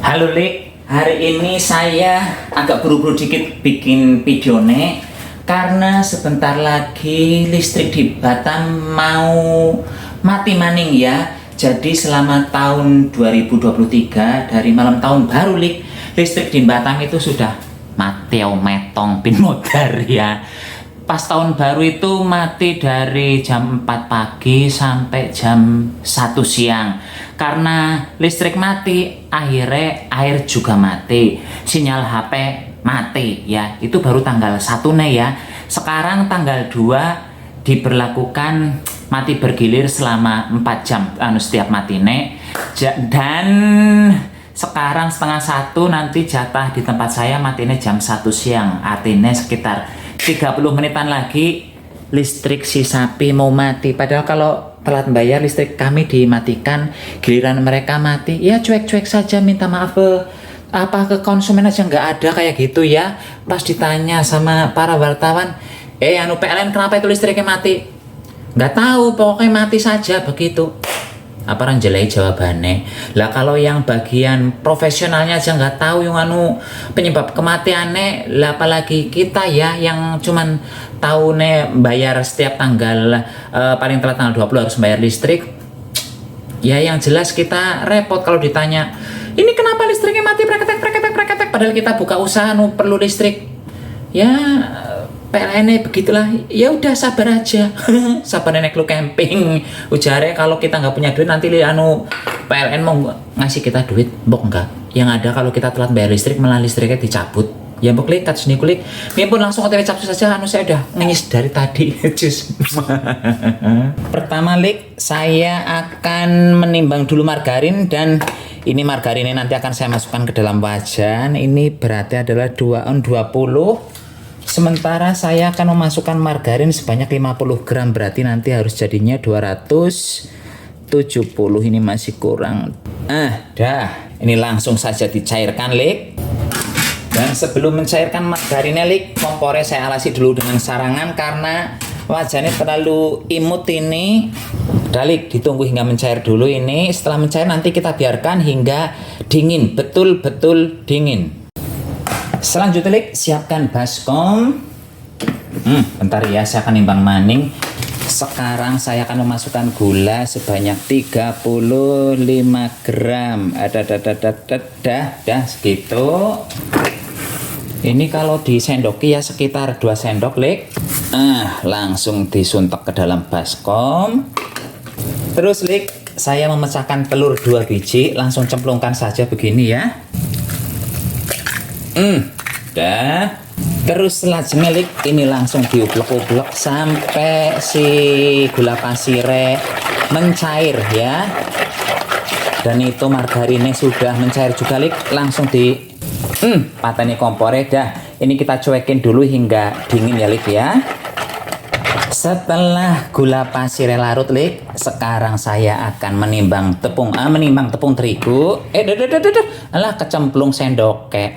Halo Lik, hari ini saya agak buru-buru dikit bikin videonya karena sebentar lagi listrik di Batam mau mati maning ya. Jadi selama tahun 2023 dari malam tahun baru Lik, listrik di Batam itu sudah mati metong pin modar ya. Pas tahun baru itu mati dari jam 4 pagi sampai jam 1 siang. Karena listrik mati, akhirnya air juga mati, sinyal HP mati ya. Itu baru tanggal 1 nih ya. Sekarang tanggal 2 diberlakukan mati bergilir selama 4 jam setiap mati nih. Dan sekarang setengah 1 nanti jatah di tempat saya matinya jam 1 siang. Artinya sekitar 30 menitan lagi listrik si sapi mau mati. Padahal kalau telat bayar listrik kami dimatikan, giliran mereka mati ya cuek-cuek saja, minta maaf ke konsumen aja nggak ada kayak gitu ya. Pas ditanya sama para wartawan, PLN kenapa itu listriknya mati? Nggak tahu, pokoknya mati saja begitu. Apa orang jelek jawabannya lah. Kalau yang bagian profesionalnya aja nggak tahu yang penyebab kematiannya lah, apalagi kita ya yang cuman tahu nih bayar setiap tanggal paling telat tanggal 20 harus bayar listrik ya. Yang jelas kita repot kalau ditanya ini kenapa listriknya mati preketek, padahal kita buka usaha perlu listrik ya. PLN begitulah, ya udah sabar aja. Sabar nenek lu camping ujare. Kalau kita nggak punya duit nanti PLN mau ngasih kita duit bok enggak. Yang ada kalau kita telat bayar listrik malah listriknya dicabut ya. Bok klik touch nih kulik ini pun langsung otw cabut saja. Saya udah ngengis dari tadi. Cus. Pertama Lik, saya akan menimbang dulu margarin. Dan ini margarinnya nanti akan saya masukkan ke dalam wajan. Ini berarti adalah 2 on 20. Sementara saya akan memasukkan margarin sebanyak 50 gram. Berarti nanti harus jadinya 270. Ini masih kurang. Dah. Ini langsung saja dicairkan Lik. Dan sebelum mencairkan margarinnya Lik, kompornya saya alasi dulu dengan sarangan karena wajannya terlalu imut ini. Lik, ditunggu hingga mencair dulu ini. Setelah mencair nanti kita biarkan hingga dingin, betul-betul dingin. Selanjutnya Lik, siapkan baskom. Bentar ya, saya akan nimbang maning. Sekarang saya akan memasukkan gula sebanyak 35 gram. Dah segitu. Ini kalau disendoki ya sekitar 2 sendok Lik. Langsung disuntek ke dalam baskom. Terus Lik, saya memecahkan telur 2 biji. Langsung cemplungkan saja begini ya. Dah. Terus selanjutnya Lik, ini langsung diublek-ublek sampai si gula pasirnya mencair ya. Dan itu margarinnya sudah mencair juga Lik. Langsung di pateni kompornya. Dah. Ini kita cuekin dulu hingga dingin ya Lik ya. Setelah gula pasirnya larut Lik, sekarang saya akan menimbang tepung terigu. Alah kecemplung sendoknya.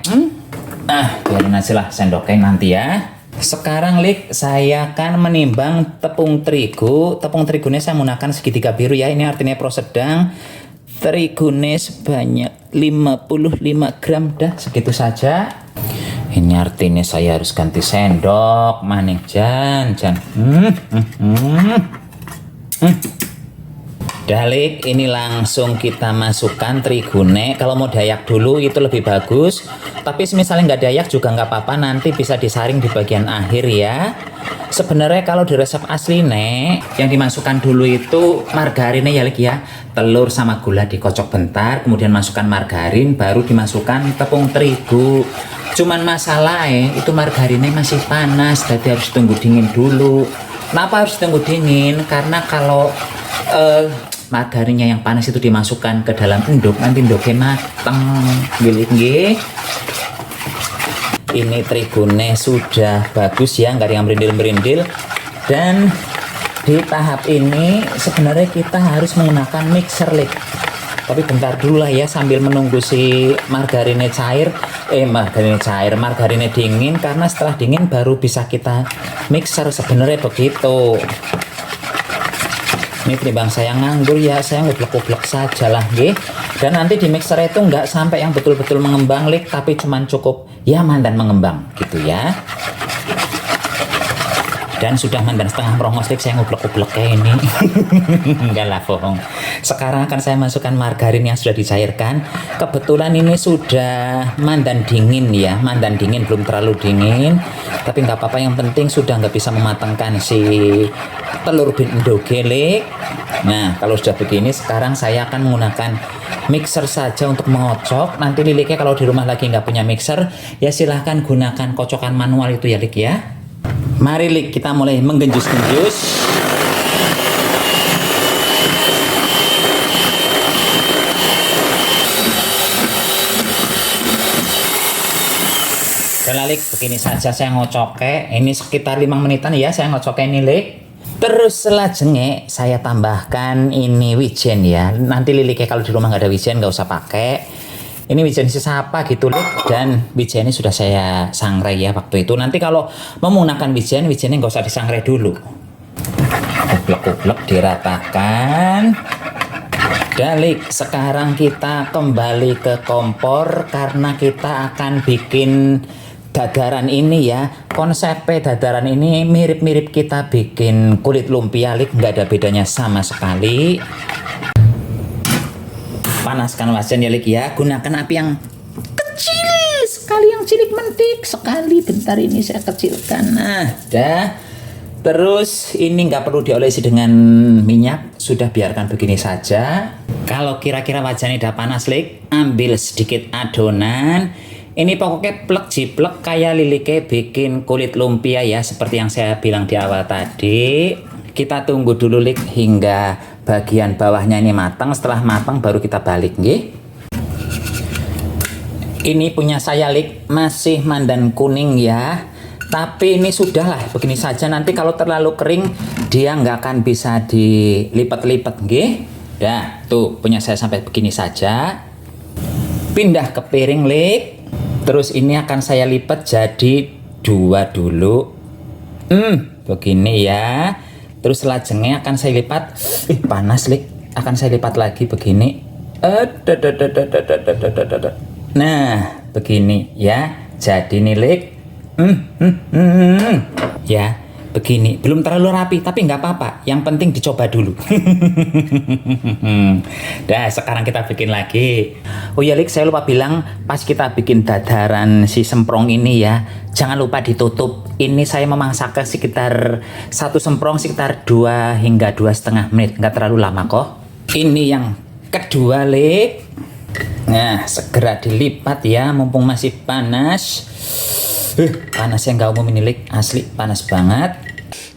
Biarin aja lah sendoknya nanti ya. Sekarang Lik, saya akan menimbang tepung terigu. Tepung terigunya saya menggunakan segitiga biru ya. Ini artinya pro sedang. Terigunya sebanyak 55 gram. Dah segitu saja. Ini artinya saya harus ganti sendok. Maning jan. Dalik, ini langsung kita masukkan terigune. Kalau mau dayak dulu itu lebih bagus. Tapi misalnya nggak dayak juga nggak apa-apa. Nanti bisa disaring di bagian akhir ya. Sebenarnya kalau di resep asli yang dimasukkan dulu itu margarinnya ya Lik ya. Telur sama gula dikocok bentar, kemudian masukkan margarin, baru dimasukkan tepung terigu. Cuman masalahnya itu margarinnya masih panas, jadi harus tunggu dingin dulu. Kenapa harus tunggu dingin? Karena kalau margarinnya yang panas itu dimasukkan ke dalam endok, nanti endoknya mateng. Nggih. Ini terigunya sudah bagus ya, nggak ada yang merindil-merindil. Dan di tahap ini sebenarnya kita harus menggunakan mixer Lik. Tapi bentar dulu lah ya, sambil menunggu si margarinnya margarinnya dingin. Karena setelah dingin baru bisa kita mixer, sebenarnya begitu. Ini timbang saya nganggur ya, saya ngublek-ngublek saja lah nggih. Dan nanti di mixer itu nggak sampai yang betul-betul mengembang Lik, tapi cuman cukup ya mandan mengembang gitu ya. Dan sudah mandan setengah merongos Lik, saya ngublek-ngublek kayak ini. Enggak lah, bohong. Sekarang akan saya masukkan margarin yang sudah dicairkan. Kebetulan ini sudah mandan dingin ya, mandan dingin, belum terlalu dingin. Tapi nggak apa-apa, yang penting sudah nggak bisa mematangkan si telur bindoge Lik. Nah, kalau sudah begini sekarang saya akan menggunakan mixer saja untuk mengocok. Nanti Liliknya kalau di rumah lagi nggak punya mixer, ya silahkan gunakan kocokan manual itu ya Lik ya. Mari Lik, kita mulai menggenjus-genjus. Udah Lik, begini saja saya ngocoknya. Ini sekitar 5 menitan ya saya ngocoknya ini Lik. Terus selajengnya saya tambahkan ini wijen ya. Nanti Liliknya kalau di rumah nggak ada wijen nggak usah pakai. Ini wijen sisa apa gitu Lik. Dan wijen ini sudah saya sangrai ya waktu itu. Nanti kalau mau menggunakan wijen, wijennya nggak usah disangrai dulu. Kublek-kublek diratakan. Dan Lik, sekarang kita kembali ke kompor karena kita akan bikin dadaran ini ya. Konsepnya dadaran ini mirip-mirip kita bikin kulit lumpia Lik, nggak ada bedanya sama sekali. Panaskan wajan ya Lik ya, gunakan api yang kecil sekali, yang cilik mentik sekali. Bentar ini saya kecilkan. Nah, dah. Terus ini nggak perlu diolesi dengan minyak, sudah biarkan begini saja. Kalau kira-kira wajannya udah panas Lik, ambil sedikit adonan. Ini pokoknya plek jiplek kayak Liliknya bikin kulit lumpia ya, seperti yang saya bilang di awal tadi. Kita tunggu dulu Lik hingga bagian bawahnya ini matang. Setelah matang baru kita balik nggih. Ini punya saya Lik, masih mandan kuning ya. Tapi ini sudahlah begini saja, nanti kalau terlalu kering dia nggak akan bisa dilipat-lipat nggih. Ya, tuh punya saya sampai begini saja. Pindah ke piring Lik. Terus ini akan saya lipat jadi 2 dulu. Begini ya. Terus lajengnya akan saya lipat. Panas Lik. Akan saya lipat lagi begini. Nah, begini ya. Jadi nih Lik. Ya, begini. Belum terlalu rapi, tapi nggak apa-apa. Yang penting dicoba dulu. Dah, sekarang kita bikin lagi. Oh ya Lik, saya lupa bilang pas kita bikin dadaran si semprong ini ya, jangan lupa ditutup. Ini saya memasaknya sekitar 1 semprong sekitar 2 hingga 2,5 menit, nggak terlalu lama kok. Ini yang kedua Lik. Nah, segera dilipat ya, mumpung masih panas. Panasnya nggak umum ini Lik, asli panas banget.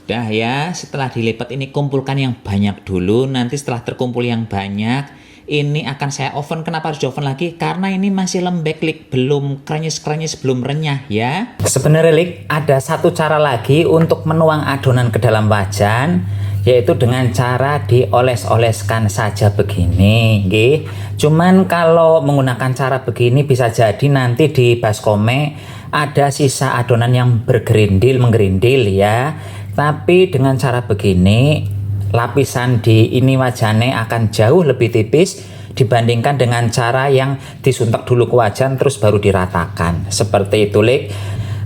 Dah ya, setelah dilipat ini kumpulkan yang banyak dulu. Nanti setelah terkumpul yang banyak, ini akan saya oven. Kenapa harus di oven lagi? Karena ini masih lembek Lik, belum krenyes-krenyes, belum renyah ya. Sebenarnya Lik, ada satu cara lagi untuk menuang adonan ke dalam wajan, yaitu dengan cara dioles-oleskan saja begini nggih. Cuman kalau menggunakan cara begini bisa jadi nanti di baskome ada sisa adonan yang menggerindil ya. Tapi dengan cara begini lapisan di ini wajannya akan jauh lebih tipis dibandingkan dengan cara yang disuntak dulu ke wajan terus baru diratakan. Seperti itu Lik.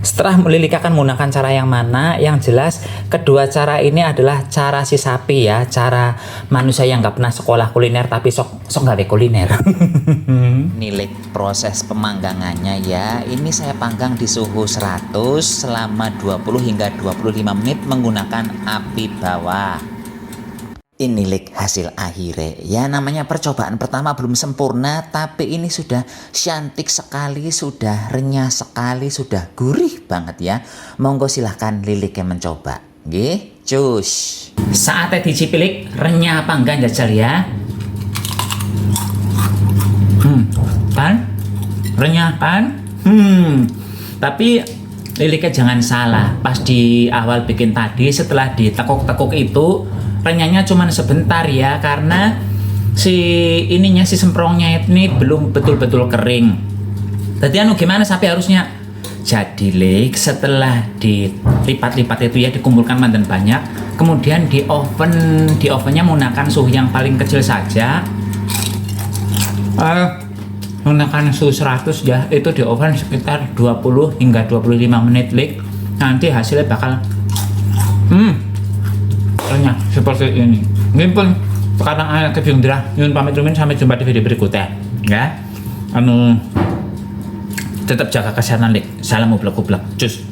Setelah Lilik akan menggunakan cara yang mana? Yang jelas kedua cara ini adalah cara si sapi ya, cara manusia yang nggak pernah sekolah kuliner tapi sok gawe kuliner. Nilik proses pemanggangannya ya. Ini saya panggang di suhu 100 selama 20 hingga 25 menit menggunakan api bawah. Ini Lik hasil akhirnya ya, namanya percobaan pertama belum sempurna, tapi ini sudah cantik sekali, sudah renyah sekali, sudah gurih banget ya. Monggo silahkan Lilik yang mencoba nggih, cus. Saatnya dicicipi Lik, renyah apa enggak jajal ya. Kan renyah kan. Tapi Liliknya jangan salah, pas di awal bikin tadi setelah ditekuk-tekuk itu renyahnya cuma sebentar ya, karena si semprongnya ini belum betul-betul kering. Tadi gimana sapi harusnya? Jadi Lik, setelah dilipat-lipat itu ya, dikumpulkan mandan banyak, kemudian di ovennya menggunakan suhu yang paling kecil saja. menggunakan suhu 100 ya, itu di oven sekitar 20 hingga 25 menit lik. Nanti hasilnya bakal renyah seperti ini. Ini pun sekarang anak kebing dirah. Yun pamit rumin, sampai jumpa di video berikutnya ya. Tetap jaga kesehatan lik. Salam ublek-ublek. Cus.